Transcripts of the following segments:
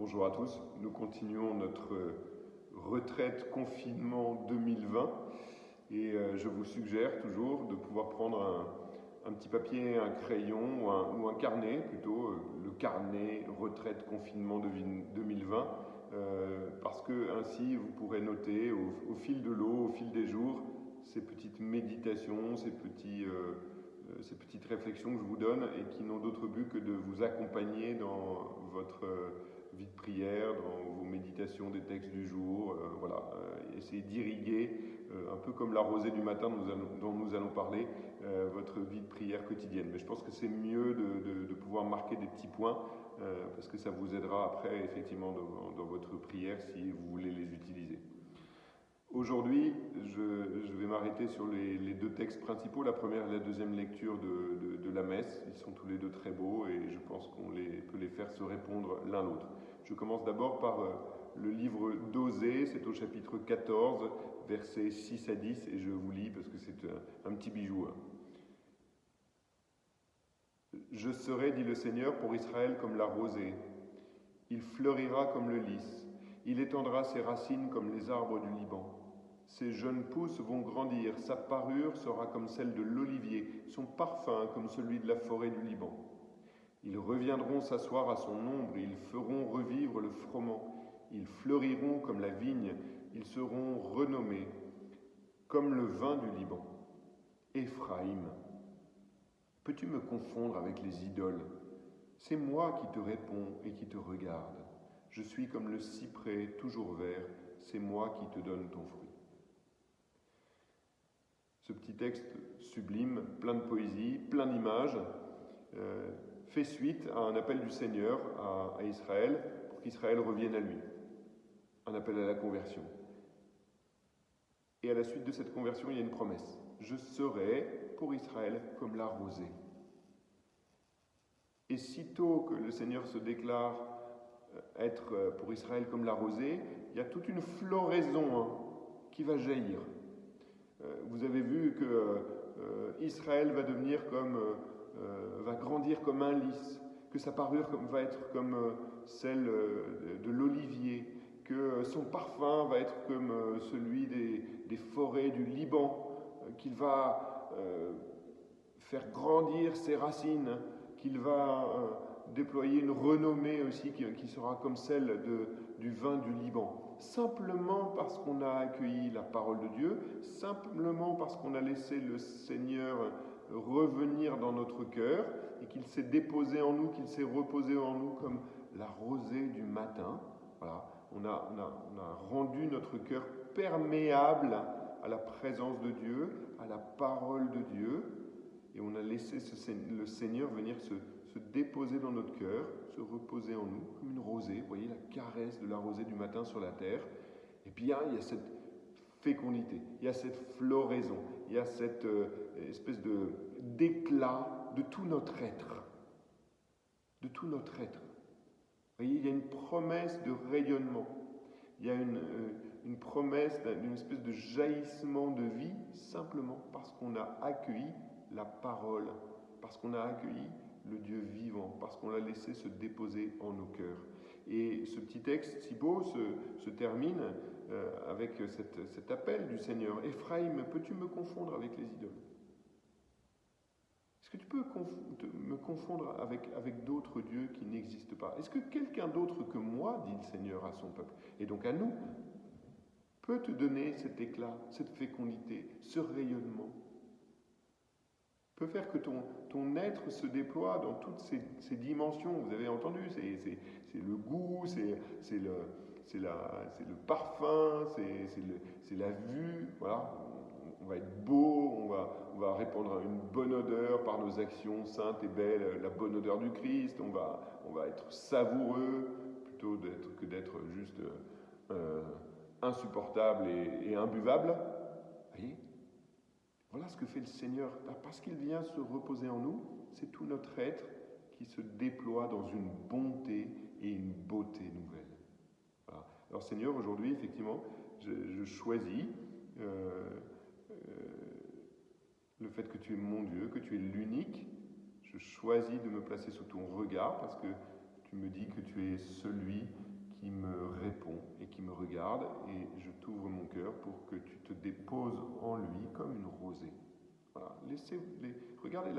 Bonjour à tous, nous continuons notre retraite confinement 2020 et je vous suggère toujours de pouvoir prendre un petit papier, un crayon ou un carnet, plutôt le carnet retraite confinement 2020 parce que ainsi vous pourrez noter au fil de l'eau, au fil des jours, ces petites méditations, ces petites réflexions que je vous donne et qui n'ont d'autre but que de vous accompagner dans votre vie de prière, dans vos méditations des textes du jour, essayer d'irriguer, un peu comme la rosée du matin dont nous allons parler, votre vie de prière quotidienne. Mais je pense que c'est mieux de pouvoir marquer des petits points, parce que ça vous aidera après, effectivement, dans votre prière si vous voulez les utiliser. Aujourd'hui, je vais m'arrêter sur les deux textes principaux, la première et la deuxième lecture de la messe. Ils sont tous les deux très beaux et je pense qu'on peut les faire se répondre l'un l'autre. Je commence d'abord par le livre d'Osée, c'est au chapitre 14, versets 6 à 10, et je vous lis parce que c'est un petit bijou. Je serai, dit le Seigneur, pour Israël comme la rosée. Il fleurira comme le lys. Il étendra ses racines comme les arbres du Liban. Ses jeunes pousses vont grandir, sa parure sera comme celle de l'olivier, son parfum comme celui de la forêt du Liban. Ils reviendront s'asseoir à son ombre, ils feront revivre le froment, ils fleuriront comme la vigne, ils seront renommés comme le vin du Liban. Éphraïm, peux-tu me confondre avec les idoles ? C'est moi qui te réponds et qui te regarde. Je suis comme le cyprès toujours vert, c'est moi qui te donne ton fruit. Ce petit texte sublime, plein de poésie, plein d'images, fait suite à un appel du Seigneur à Israël pour qu'Israël revienne à lui. Un appel à la conversion. Et à la suite de cette conversion, il y a une promesse. Je serai pour Israël comme la rosée. Et sitôt que le Seigneur se déclare être pour Israël comme la rosée, il y a toute une floraison qui va jaillir. Vous avez vu que Israël va devenir va grandir comme un lys, que sa parure va être comme celle de l'olivier, que son parfum va être comme celui des forêts du Liban, qu'il va faire grandir ses racines, qu'il va déployer une renommée aussi qui sera comme celle du vin du Liban. Simplement parce qu'on a accueilli la parole de Dieu, simplement parce qu'on a laissé le Seigneur revenir dans notre cœur et qu'il s'est déposé en nous, qu'il s'est reposé en nous comme la rosée du matin. Voilà, on a rendu notre cœur perméable à la présence de Dieu, à la parole de Dieu, et on a laissé le Seigneur venir se déposer dans notre cœur, se reposer en nous, comme une rosée, vous voyez la caresse de la rosée du matin sur la terre. Et puis il y a cette fécondité, il y a cette floraison, il y a cette espèce d'éclat de tout notre être. De tout notre être. Vous voyez, il y a une promesse de rayonnement, il y a une promesse d'une espèce de jaillissement de vie, simplement parce qu'on a accueilli la parole, parce qu'on a accueilli le Dieu vivant, parce qu'on l'a laissé se déposer en nos cœurs. Et ce petit texte si beau se termine avec cet appel du Seigneur. Éphraïm, peux-tu me confondre avec les idoles ? Est-ce que tu peux me confondre avec d'autres dieux qui n'existent pas ? Est-ce que quelqu'un d'autre que moi, dit le Seigneur à son peuple, et donc à nous, peut te donner cet éclat, cette fécondité, ce rayonnement ? Peut faire que ton être se déploie dans toutes ces dimensions. Vous avez entendu, c'est le goût, c'est le parfum, c'est la vue. Voilà, on va être beau, on va répandre une bonne odeur par nos actions saintes et belles, la bonne odeur du Christ. On va être savoureux plutôt que d'être juste insupportable et imbuvable. Vous voyez ? Voilà ce que fait le Seigneur. Parce qu'il vient se reposer en nous, c'est tout notre être qui se déploie dans une bonté et une beauté nouvelle. Voilà. Alors Seigneur, aujourd'hui, effectivement, je choisis le fait que tu es mon Dieu, que tu es l'unique. Je choisis de me placer sous ton regard parce que tu me dis que tu es celui qui me regarde, et je t'ouvre mon cœur pour que tu te déposes en lui comme une rosée. Voilà. Regardez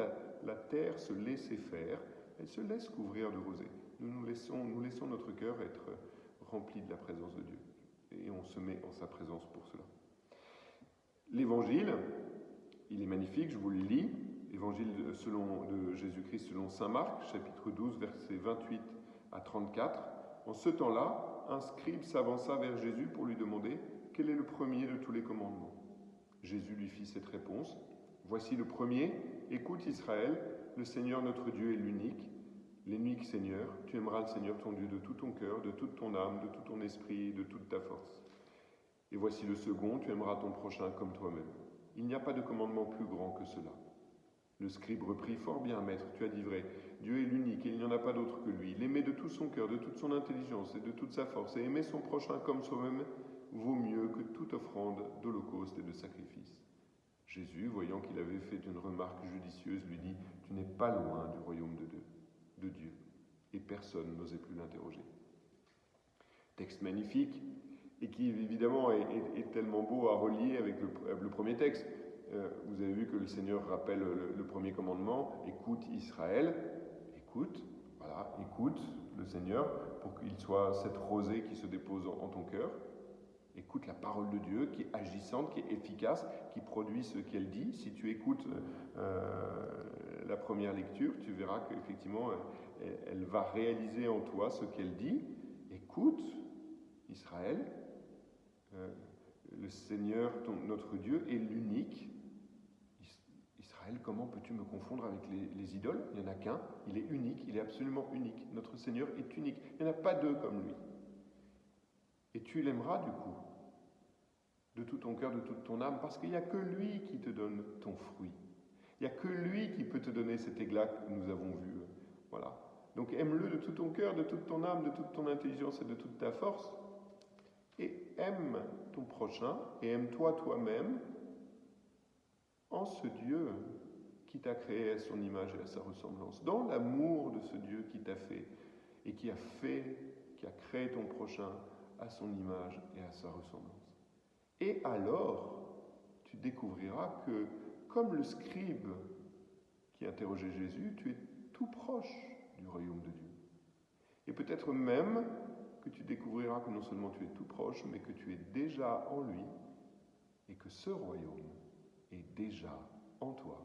la terre se laisser faire, elle se laisse couvrir de rosée. Nous laissons notre cœur être rempli de la présence de Dieu, et on se met en sa présence pour cela. L'évangile, il est magnifique, je vous le lis. Évangile de Jésus-Christ selon saint Marc, chapitre 12, versets 28 à 34. En ce temps-là, un scribe s'avança vers Jésus pour lui demander « Quel est le premier de tous les commandements ?» Jésus lui fit cette réponse « Voici le premier, écoute Israël, le Seigneur notre Dieu est l'unique Seigneur. Tu aimeras le Seigneur ton Dieu de tout ton cœur, de toute ton âme, de tout ton esprit, de toute ta force. Et voici le second, tu aimeras ton prochain comme toi-même. Il n'y a pas de commandement plus grand que cela. » Le scribe reprit, « Fort bien, maître, tu as dit vrai. Dieu est l'unique et il n'y en a pas d'autre que lui. L'aimer de tout son cœur, de toute son intelligence et de toute sa force, et aimer son prochain comme soi-même, vaut mieux que toute offrande d'holocauste et de sacrifice. » Jésus, voyant qu'il avait fait une remarque judicieuse, lui dit, « Tu n'es pas loin du royaume de Dieu. » Et personne n'osait plus l'interroger. Texte magnifique, et qui évidemment est tellement beau à relier avec le premier texte. Vous avez vu que le Seigneur rappelle le premier commandement, « Écoute Israël », écoute, voilà, écoute le Seigneur pour qu'il soit cette rosée qui se dépose en ton cœur. Écoute la parole de Dieu qui est agissante, qui est efficace, qui produit ce qu'elle dit. Si tu écoutes la première lecture, tu verras qu'effectivement, elle va réaliser en toi ce qu'elle dit. Écoute Israël, le Seigneur, notre Dieu, est l'unique. Israël, comment peux-tu me confondre avec les idoles? Il n'y en a qu'un, il est unique, il est absolument unique. Notre Seigneur est unique, il n'y en a pas deux comme lui. Et tu l'aimeras du coup, de tout ton cœur, de toute ton âme, parce qu'il n'y a que lui qui te donne ton fruit. Il n'y a que lui qui peut te donner cet éclat que nous avons vu. Voilà. Donc aime-le de tout ton cœur, de toute ton âme, de toute ton intelligence et de toute ta force. Et aime ton prochain et aime-toi toi-même en ce Dieu qui t'a créé à son image et à sa ressemblance, dans l'amour de ce Dieu qui t'a fait et qui a créé ton prochain à son image et à sa ressemblance. Et alors, tu découvriras que, comme le scribe qui interrogeait Jésus, tu es tout proche du royaume de Dieu. Et peut-être même que tu découvriras que non seulement tu es tout proche, mais que tu es déjà en lui et que ce royaume est déjà en toi.